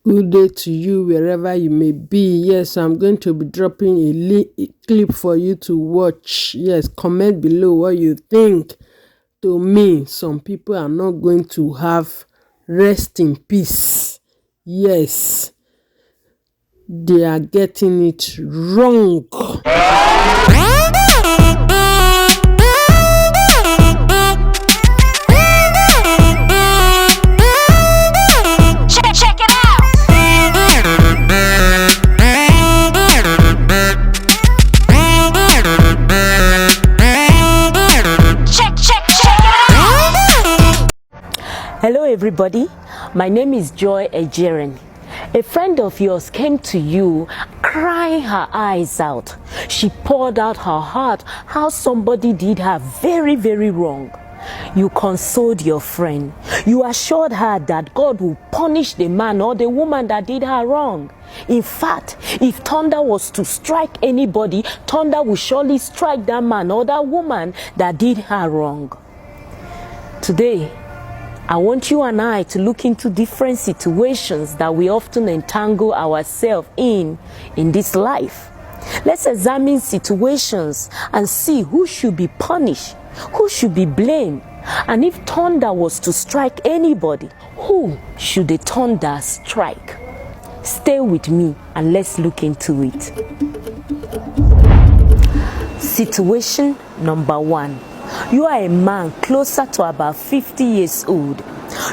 Good day to you wherever you may be. Yes, I'm going to be dropping a clip for you to watch. Yes, comment below what you think. To me, some people are not going to have rest in peace. Yes, they are getting it wrong. Check it out. Check it out. Hello everybody, my name is Joy Ejeren. A friend of yours came to you crying her eyes out. She poured out her heart how somebody did her very, very wrong. You consoled your friend. You assured her that God will punish the man or the woman that did her wrong. In fact, if thunder was to strike anybody, thunder will surely strike that man or that woman that did her wrong. Today, I want you and I to look into different situations that we often entangle ourselves in this life. Let's examine situations and see who should be punished, who should be blamed, and if thunder was to strike anybody, who should the thunder strike? Stay with me and let's look into it. Situation number 1. You are a man closer to about 50 years old.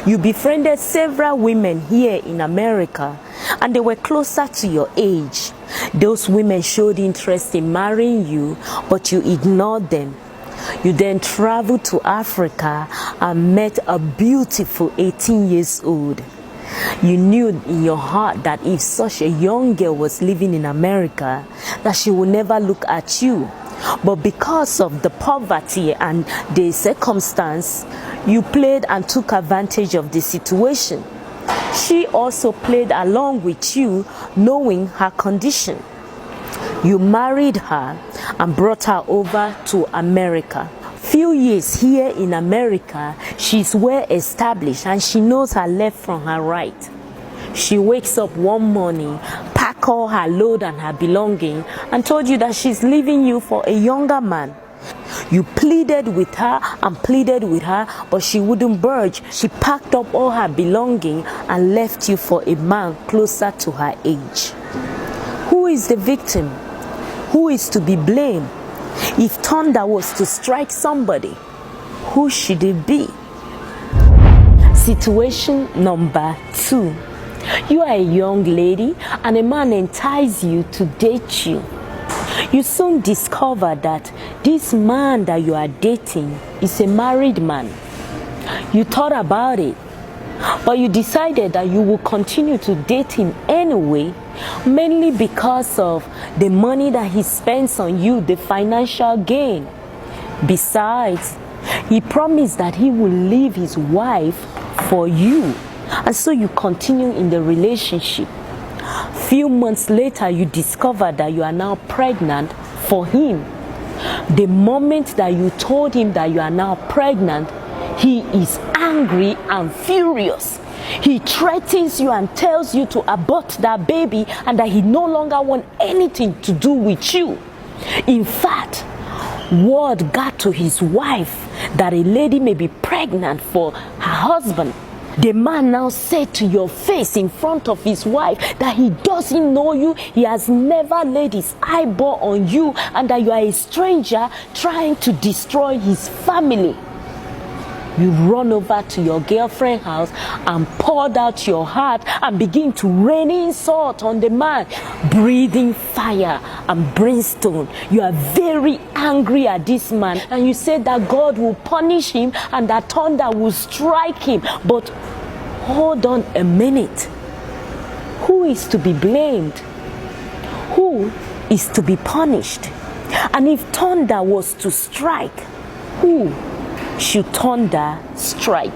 You befriended several women here in America and they were closer to your age. Those women showed interest in marrying you, but you ignored them. You then traveled to Africa and met a beautiful 18 years old. You knew in your heart that if such a young girl was living in America, that she would never look at you. But because of the poverty and the circumstance, you played and took advantage of the situation. She also played along with you, knowing her condition. You married her and brought her over to America. Few years here in America, she's well established and she knows her left from her right. She wakes up one morning, pack all her load and her belonging, and told you that she's leaving you for a younger man. You pleaded with her and pleaded with her, but she wouldn't budge. She packed up all her belonging and left you for a man closer to her age. Who is the victim? Who is to be blamed? If thunder was to strike somebody, who should it be? Situation number 2. You are a young lady and a man enticed you to date you. You soon discover that this man that you are dating is a married man. You thought about it, but you decided that you will continue to date him anyway, mainly because of the money that he spends on you, the financial gain. Besides, he promised that he will leave his wife for you. And so you continue in the relationship. Few months later, you discover that you are now pregnant for him. The moment that you told him that you are now pregnant, he is angry and furious. He threatens you and tells you to abort that baby and that he no longer wants anything to do with you. In fact, word got to his wife that a lady may be pregnant for her husband. The man now said to your face in front of his wife that he doesn't know you, he has never laid his eyeball on you, and that you are a stranger trying to destroy his family. You run over to your girlfriend's house and poured out your heart and begin to rain insult on the man, breathing fire and brimstone. You are very angry at this man and you said that God will punish him and that thunder will strike him. But hold on a minute. Who is to be blamed? Who is to be punished? And if thunder was to strike, who should thunder strike?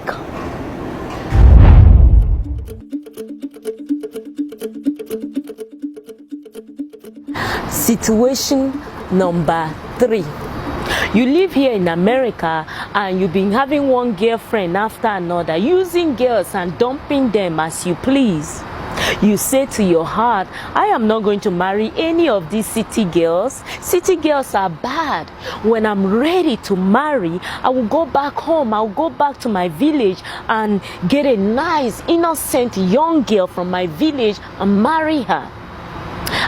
Situation number 3. You live here in America and you've been having one girlfriend after another, using girls and dumping them as you please. You say to your heart, I am not going to marry any of these city girls. City girls are bad. When I'm ready to marry, I will go back home. I'll go back to my village and get a nice, innocent young girl from my village and marry her.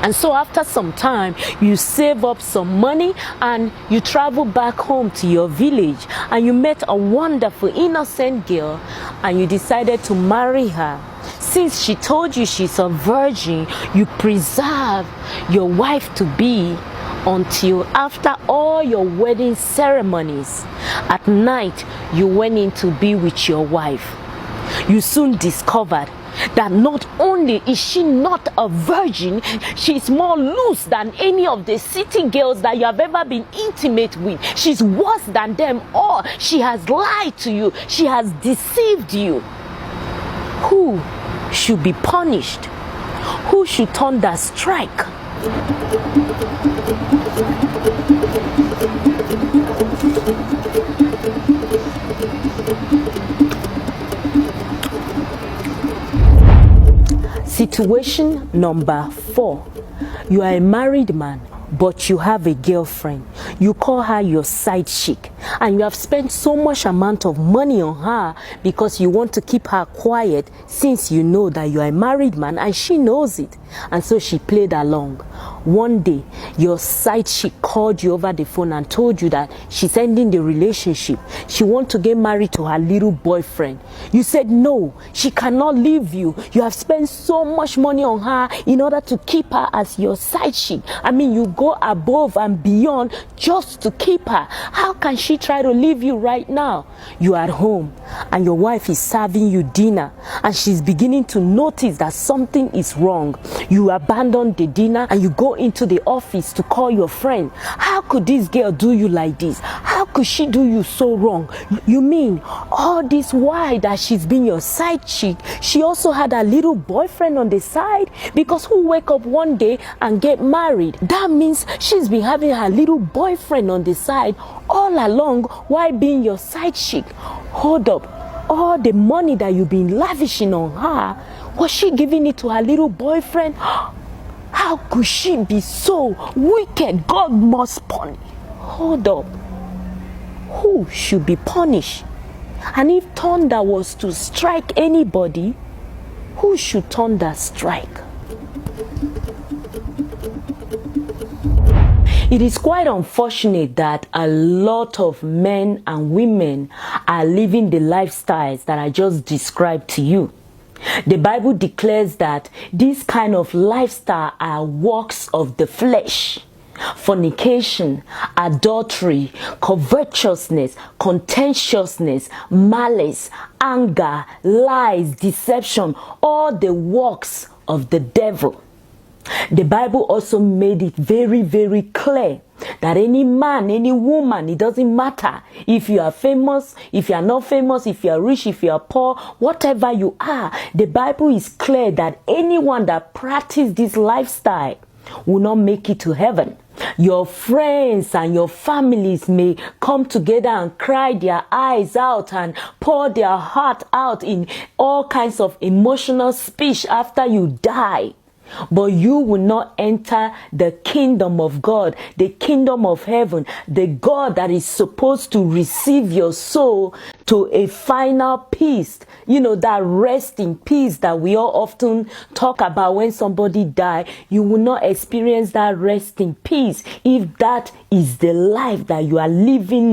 And so after some time, you save up some money and you travel back home to your village, and you met a wonderful, innocent girl and you decided to marry her. Since she told you she's a virgin, you preserve your wife to be until after all your wedding ceremonies. At night, you went in to be with your wife. You soon discovered that not only is she not a virgin, she's more loose than any of the city girls that you have ever been intimate with. She's worse than them all. She has lied to you. She has deceived you. Who should be punished? Who should turn the strike? Situation number 4. You are a married man, but you have a girlfriend. You call her your side chick, and you have spent so much amount of money on her because you want to keep her quiet, since you know that you are a married man and she knows it. And so she played along. One day, your side chick called you over the phone and told you that she's ending the relationship. She wants to get married to her little boyfriend. You said no, she cannot leave you. You have spent so much money on her in order to keep her as your side chick. I mean, you go above and beyond just to keep her. How can she try to leave you right now? You are at home and your wife is serving you dinner, and she's beginning to notice that something is wrong. You abandon the dinner and you go into the office to call your friend. How could this girl do you like this? How could she do you so wrong? You mean all this while that she's been your side chick, she also had a little boyfriend on the side? Because who wake up one day and get married? That means she's been having her little boyfriend on the side all along while being your side chick. Hold up. All the money that you've been lavishing on her, was she giving it to her little boyfriend? How could she be so wicked? God must punish. Hold up. Who should be punished? And if thunder was to strike anybody, who should thunder strike? It is quite unfortunate that a lot of men and women are living the lifestyles that I just described to you. The Bible declares that this kind of lifestyle are works of the flesh. Fornication, adultery, covetousness, contentiousness, malice, anger, lies, deception, all the works of the devil. The Bible also made it very, very clear that any man, any woman, it doesn't matter if you are famous, if you are not famous, if you are rich, if you are poor, whatever you are, the Bible is clear that anyone that practices this lifestyle will not make it to heaven. Your friends and your families may come together and cry their eyes out and pour their heart out in all kinds of emotional speech after you die. But you will not enter the kingdom of God, the kingdom of heaven, the God that is supposed to receive your soul to a final peace. You know, that resting peace that we all often talk about when somebody dies. You will not experience that resting peace if that is the life that you are living